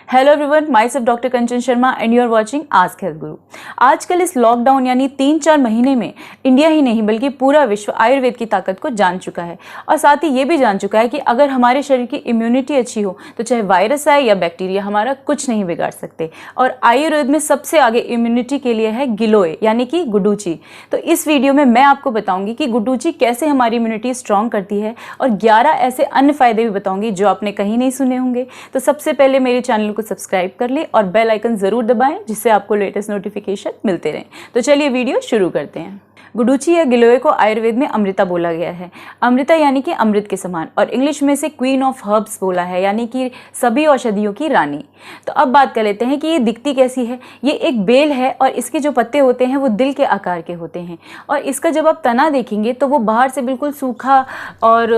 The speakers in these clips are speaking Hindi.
Hello everyone, myself doctor Kanchan Sharma and you are watching Ask Health Guru. आजकल इस लॉकडाउन यानी 3-4 महीने में इंडिया ही नहीं बल्कि पूरा विश्व आयुर्वेद की ताकत को जान चुका है और साथ ही ये भी जान चुका है कि अगर हमारे शरीर की इम्यूनिटी अच्छी हो तो चाहे वायरस आए या बैक्टीरिया हमारा कुछ नहीं बिगाड़ सकते। और आयुर्वेद में सबसे आगे इम्यूनिटी के लिए है गिलोय यानी कि गुडुचि। तो इस वीडियो में मैं आपको बताऊंगी कि गुडुचि कैसे हमारी इम्यूनिटी स्ट्रॉन्ग करती है और 11 ऐसे अन्य फायदे भी बताऊंगी जो आपने कहीं नहीं सुने होंगे। तो सबसे पहले मेरे चैनल को सब्सक्राइब कर ले और बेल आइकन जरूर दबाएं जिससे आपको लेटेस्ट नोटिफिकेशन मिलते रहें। तो चलिए वीडियो शुरू करते हैं। गुडुचि या गिलोय को आयुर्वेद में अमृता बोला गया है। अमृता यानी कि अमृत के समान, और इंग्लिश में से क्वीन ऑफ हर्ब्स बोला है यानी कि सभी औषधियों की रानी। तो अब बात कर लेते हैं कि ये दिखती कैसी है। ये एक बेल है और इसके जो पत्ते होते हैं वो दिल के आकार के होते हैं और इसका जब आप तना देखेंगे तो वो बाहर से बिल्कुल सूखा और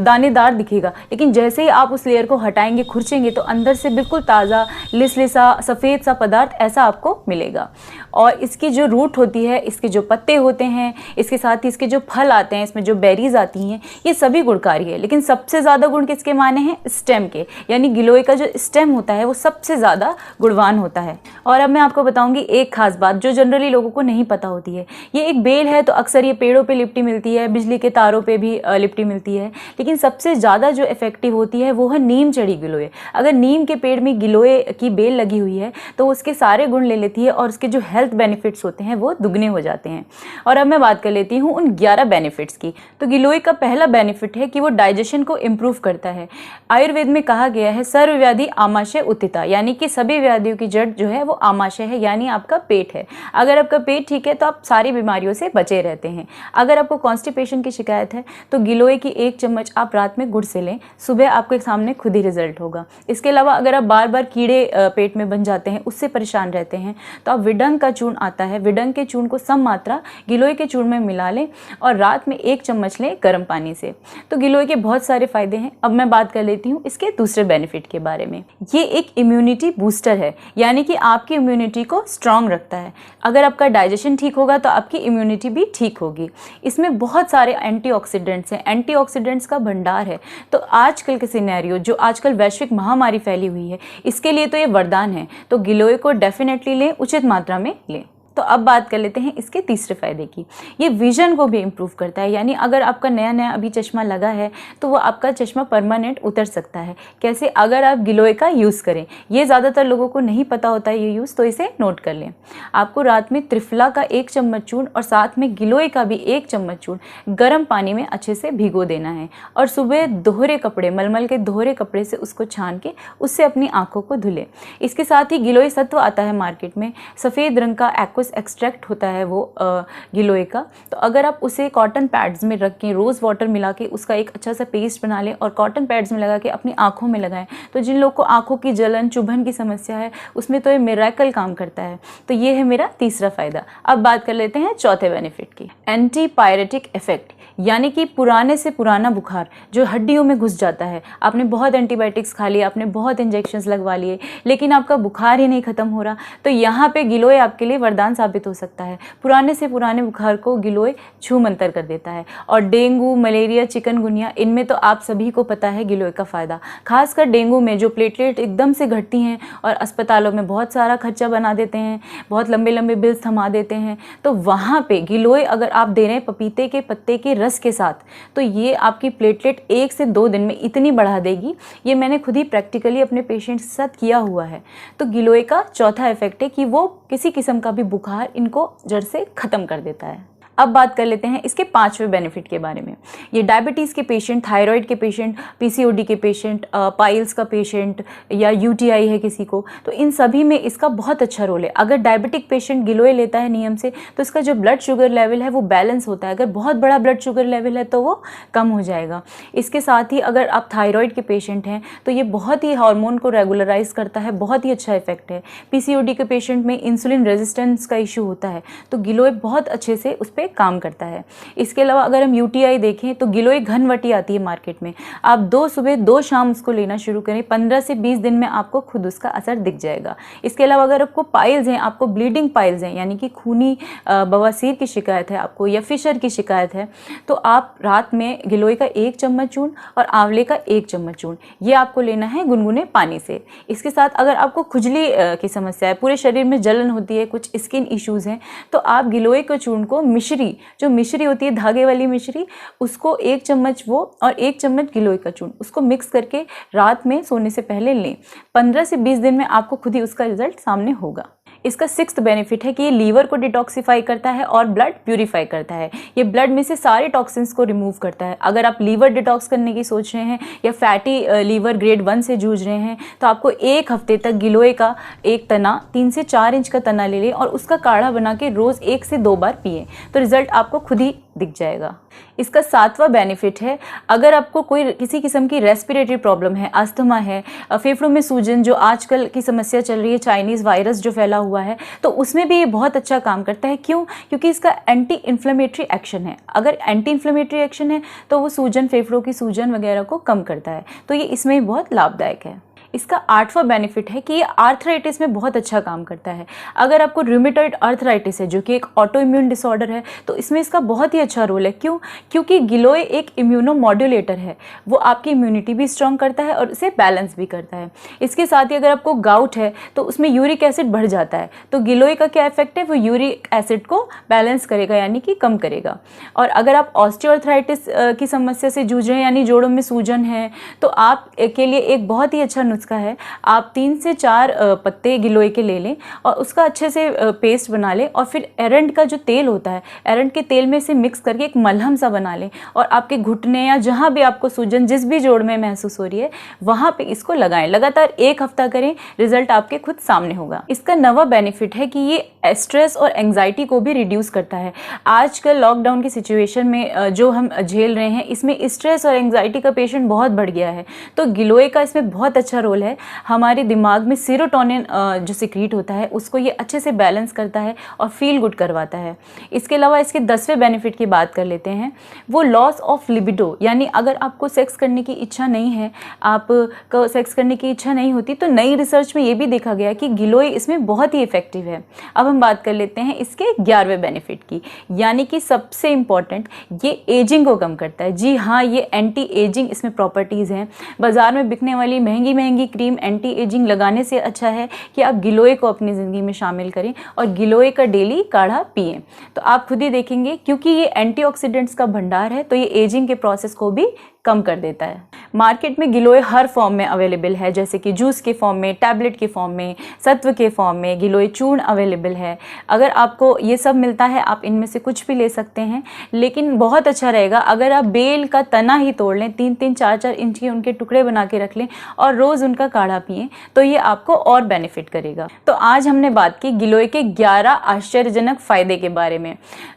दानेदार दिखेगा, लेकिन जैसे ही आप उस लेयर को हटाएंगे, खुरचेंगे तो अंदर से बिल्कुल ताज़ा लिसलिसा सफ़ेद सा पदार्थ ऐसा आपको मिलेगा। और इसकी जो रूट होती है, इसके जो पत्ते होते हैं, इसके साथ ही इसके जो फल आते हैं, इसमें जो बेरीज आती हैं, ये सभी गुणकारी है। लेकिन सबसे ज़्यादा गुण किसके माने हैं? स्टेम के, यानी गिलोय का जो स्टेम होता है वो सबसे ज़्यादा गुणवान होता है। और अब मैं आपको बताऊंगी एक खास बात जो जनरली लोगों को नहीं पता होती है। ये एक बेल है तो अक्सर ये पेड़ों पे लिपटी मिलती है, बिजली के तारों पे भी लिपटी मिलती है, लेकिन सबसे ज़्यादा जो इफेक्टिव होती है वो है नीम चढ़ी गिलोय। अगर नीम के पेड़ में गिलोय की बेल लगी हुई है तो उसके सारे गुण ले लेती है और उसके जो हेल्थ बेनिफिट्स होते हैं वो दुगने हो जाते हैं। और अब मैं बात कर लेती हूँ उन 11 बेनिफिट्स की। तो गिलोय का पहला बेनिफिट है कि वो डाइजेशन को इम्प्रूव करता है। आयुर्वेद में कहा गया है सर्व व्याधि आमाशय उत्थिता, यानी कि सभी व्याधियों की जड़ जो है वो आमाशय है, यानी आपका पेट है। अगर आपका पेट ठीक है तो आप सारी बीमारियों से बचे रहते हैं। अगर आपको कॉन्स्टिपेशन की शिकायत है तो गिलोय की 1 चम्मच आप रात में गुड़ से लें, सुबह आपके सामने खुद ही रिजल्ट होगा। इसके अलावा अगर आप बार बार कीड़े पेट में बन जाते हैं, उससे परेशान रहते हैं, तो आप विडंग का चूर्ण आता है, विडंग के चूर्ण को सम मात्रा गिलोय के चूर्ण में मिला लें और रात में 1 चम्मच लें गर्म पानी से। तो गिलोय के बहुत सारे फायदे हैं। अब मैं बात कर लेती हूँ इसके दूसरे बेनिफिट के बारे में। ये एक इम्यूनिटी बूस्टर है, यानी कि आपकी इम्यूनिटी को स्ट्रांग रखता है। अगर आपका डाइजेशन ठीक होगा तो आपकी इम्यूनिटी भी ठीक होगी। इसमें बहुत सारे एंटीऑक्सीडेंट्स हैं, एंटीऑक्सीडेंट्स का भंडार है। तो आजकल के सिनेरियो जो आजकल वैश्विक महामारी फैली हुई है, इसके लिए तो ये वरदान है। तो गिलोय को डेफिनेटली लें, उचित मात्रा में लें। तो अब बात कर लेते हैं इसके तीसरे फायदे की। ये विजन को भी इम्प्रूव करता है, यानी अगर आपका नया नया अभी चश्मा लगा है तो वो आपका चश्मा परमानेंट उतर सकता है। कैसे? अगर आप गिलोय का यूज़ करें। ये ज़्यादातर लोगों को नहीं पता होता है ये यूज़, तो इसे नोट कर लें। आपको रात में त्रिफला का 1 चम्मच चूर्ण और साथ में गिलोय का भी 1 चम्मच चूर्ण गर्म पानी में अच्छे से भिगो देना है और सुबह दोहरे कपड़े, मलमल के दोहरे कपड़े से उसको छान के उससे अपनी आँखों को धुलें। इसके साथ ही गिलोय सत्व आता है मार्केट में, सफ़ेद रंग का एक्सट्रैक्ट होता है वो गिलोय का। तो अगर आप उसे कॉटन पैड्स में रख के रोज़ वाटर मिला के उसका एक अच्छा सा पेस्ट बना लें और कॉटन पैड्स में लगा के अपनी आँखों में लगाएं, तो जिन लोग को आँखों की जलन चुभन की समस्या है उसमें तो ये मिरेकल काम करता है। तो ये है मेरा तीसरा फायदा। अब बात कर लेते हैं चौथे बेनिफिट की। एंटीपायरेटिक इफेक्ट, यानी कि पुराने से पुराना बुखार जो हड्डियों में घुस जाता है। आपने बहुत एंटीबायोटिक्स खा लिए, आपने बहुत इंजेक्शंस लगवा लिए, लेकिन आपका बुखार ही नहीं खत्म हो रहा, तो यहाँ पे गिलोय आपके लिए वरदान साबित हो सकता है। पुराने से पुराने बुखार को गिलोय छू मंतर कर देता है। और डेंगू, मलेरिया, चिकनगुनिया, इनमें तो आप सभी को पता है गिलोय का फ़ायदा। खासकर डेंगू में जो प्लेटलेट एकदम से घटती हैं और अस्पतालों में बहुत सारा खर्चा बना देते हैं, बहुत लंबे लंबे बिल्स थमा देते हैं, तो वहाँ पे गिलोय अगर आप दे रहे हैं पपीते के पत्ते के रस के साथ, तो ये आपकी प्लेटलेट 1 से 2 दिन में इतनी बढ़ा देगी। ये मैंने खुद ही प्रैक्टिकली अपने पेशेंट्स के साथ किया हुआ है। तो गिलोय का चौथा इफेक्ट है कि वो किसी किस्म का भी बुखार इनको जड़ से ख़त्म कर देता है। अब बात कर लेते हैं इसके 5वें बेनिफिट के बारे में। ये डायबिटीज़ के पेशेंट, थायराइड के पेशेंट, पीसीओडी के पेशेंट, पाइल्स का पेशेंट या यूटीआई है किसी को, तो इन सभी में इसका बहुत अच्छा रोल है। अगर डायबिटिक पेशेंट गिलोय लेता है नियम से तो इसका जो ब्लड शुगर लेवल है वो बैलेंस होता है। अगर बहुत बड़ा ब्लड शुगर लेवल है तो वो कम हो जाएगा। इसके साथ ही अगर आप थायराइड के पेशेंट हैं तो ये बहुत ही हार्मोन को रेगुलराइज करता है, बहुत ही अच्छा इफेक्ट है। पीसीओडी के पेशेंट में इंसुलिन रेजिस्टेंस का इशू होता है तो गिलोय बहुत अच्छे से उस पर पे काम करता है। इसके अलावा अगर हम यूटीआई देखें तो गिलोय घनवटी आती है मार्केट में, आप 2 सुबह 2 शाम उसको लेना शुरू करें, 15 से 20 दिन में आपको खुद उसका असर दिख जाएगा। इसके अलावा अगर आपको पाइल्स हैं, आपको ब्लीडिंग पाइल्स हैं, यानी कि खूनी बवासीर की शिकायत है आपको या फिशर की शिकायत है, तो आप रात में गिलोय का 1 चम्मच चूर्ण और आंवले का 1 चम्मच चूर्ण ये आपको लेना है गुनगुने पानी से। इसके साथ अगर आपको खुजली की समस्या है, पूरे शरीर में जलन होती है, कुछ स्किन इश्यूज़ हैं, तो आप गिलोय के चूर्ण को मिश्री, जो मिश्री होती है धागे वाली मिश्री, उसको 1 चम्मच वो और 1 चम्मच गिलोय का चूर्ण, उसको मिक्स करके रात में सोने से पहले लें। 15 से 20 दिन में आपको खुद ही उसका रिजल्ट सामने होगा। इसका 6th बेनिफिट है कि ये लीवर को डिटॉक्सिफाई करता है और ब्लड प्यूरिफाई करता है। ये ब्लड में से सारे टॉक्सिन्स को रिमूव करता है। अगर आप लीवर डिटॉक्स करने की सोच रहे हैं या फैटी लीवर ग्रेड 1 से जूझ रहे हैं, तो आपको 1 हफ्ते तक गिलोय का एक तना 3 से 4 इंच का तना ले लें और उसका काढ़ा बना के रोज़ 1 से 2 बार पिएं, तो रिजल्ट आपको खुद ही दिख जाएगा। इसका 7वां बेनिफिट है, अगर आपको कोई किसी किस्म की रेस्पिरेटरी प्रॉब्लम है, अस्थमा है, फेफड़ों में सूजन जो आजकल की समस्या चल रही है, चाइनीज़ वायरस जो फैला हुआ है, तो उसमें भी ये बहुत अच्छा काम करता है। क्यों? क्योंकि इसका एंटी इन्फ्लेमेटरी एक्शन है। अगर एंटी इन्फ्लेमेटरी एक्शन है तो वो सूजन, फेफड़ों की सूजन वगैरह को कम करता है, तो ये इसमें बहुत लाभदायक है। इसका 8वां बेनिफिट है कि ये आर्थराइटिस में बहुत अच्छा काम करता है। अगर आपको रूमेटॉइड आर्थराइटिस है, जो कि एक ऑटो इम्यून डिसऑर्डर है, तो इसमें इसका बहुत ही अच्छा रोल है। क्यों? क्योंकि गिलोय एक इम्यूनो मॉड्यूलेटर है, वो आपकी इम्यूनिटी भी स्ट्रॉन्ग करता है और इसे बैलेंस भी करता है। इसके साथ ही अगर आपको गाउट है तो उसमें यूरिक एसिड बढ़ जाता है, तो गिलोय का क्या इफेक्ट है, वो यूरिक एसिड को बैलेंस करेगा, यानी कि कम करेगा। और अगर आप ऑस्टियोआर्थराइटिस की समस्या से जूझ रहे हैं, यानी जोड़ों में सूजन है, तो आप के लिए एक बहुत ही अच्छा का है, आप 3 से 4 पत्ते गिलोय के ले लें और उसका अच्छे से पेस्ट बना लें और फिर एरंड का जो तेल होता है, एरंड के तेल में से मिक्स करके एक मलहम सा बना लें और आपके घुटने या जहां भी आपको सूजन जिस भी जोड़ में महसूस हो रही है वहां पे इसको लगाएं। लगातार 1 हफ्ता करें, रिजल्ट आपके खुद सामने होगा। इसका 9वां बेनिफिट है कि ये स्ट्रेस और एंग्जाइटी को भी रिड्यूस करता है। आजकल लॉकडाउन की सिचुएशन में जो हम झेल रहे हैं, इसमें स्ट्रेस और एंग्जाइटी का पेशेंट बहुत बढ़ गया है, तो गिलोय का इसमें बहुत अच्छा रोल है। हमारे दिमाग में सेरोटोनिन जो सिक्रीट होता है उसको ये अच्छे से बैलेंस करता है और फील गुड करवाता है। इसके अलावा इसके 10वें बेनिफिट की बात कर लेते हैं, वो लॉस ऑफ लिबिडो, यानी अगर आपको सेक्स करने की इच्छा नहीं है, आपको सेक्स करने की इच्छा नहीं होती, तो नई रिसर्च में ये भी देखा गया कि गिलोय इसमें बहुत ही इफेक्टिव है। अब हम बात कर लेते हैं इसके 11वें बेनिफिट की, यानी कि सबसे इंपॉर्टेंट, ये एजिंग को कम करता है। जी हाँ, ये एंटी एजिंग इसमें प्रॉपर्टीज़ हैं। बाजार में बिकने वाली महंगी महंगी क्रीम एंटी एजिंग लगाने से अच्छा है कि आप गिलोय को अपनी ज़िंदगी में शामिल करें और गिलोय का डेली काढ़ा पिएं, तो आप खुद ही देखेंगे, क्योंकि ये एंटीऑक्सीडेंट्स का भंडार है, तो ये एजिंग के प्रोसेस को भी कम कर देता है। मार्केट में गिलोय हर फॉर्म में अवेलेबल है, जैसे कि जूस के फॉर्म में, टैबलेट के फॉर्म में, सत्व के फॉर्म में गिलोय चूर्ण अवेलेबल है। अगर आपको ये सब मिलता है, आप इनमें से कुछ भी ले सकते हैं, लेकिन बहुत अच्छा रहेगा अगर आप बेल का तना ही तोड़ लें, 3-3, 4-4 इंच के उनके टुकड़े बना के रख लें और रोज़ उनका काढ़ा पिएं, तो ये आपको और बेनिफिट करेगा। तो आज हमने बात की गिलोय के 11 आश्चर्यजनक फ़ायदे के बारे में।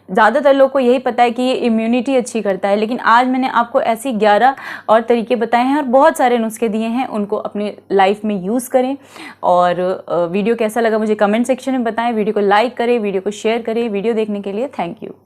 ज़्यादातर लोग को यही पता है कि ये इम्यूनिटी अच्छी करता है, लेकिन आज मैंने आपको ऐसी 11 और तरीके बताए हैं और बहुत सारे नुस्खे दिए हैं, उनको अपनी लाइफ में यूज़ करें। और वीडियो कैसा लगा मुझे कमेंट सेक्शन में बताएं, वीडियो को लाइक करें, वीडियो को शेयर करें। वीडियो देखने के लिए थैंक यू।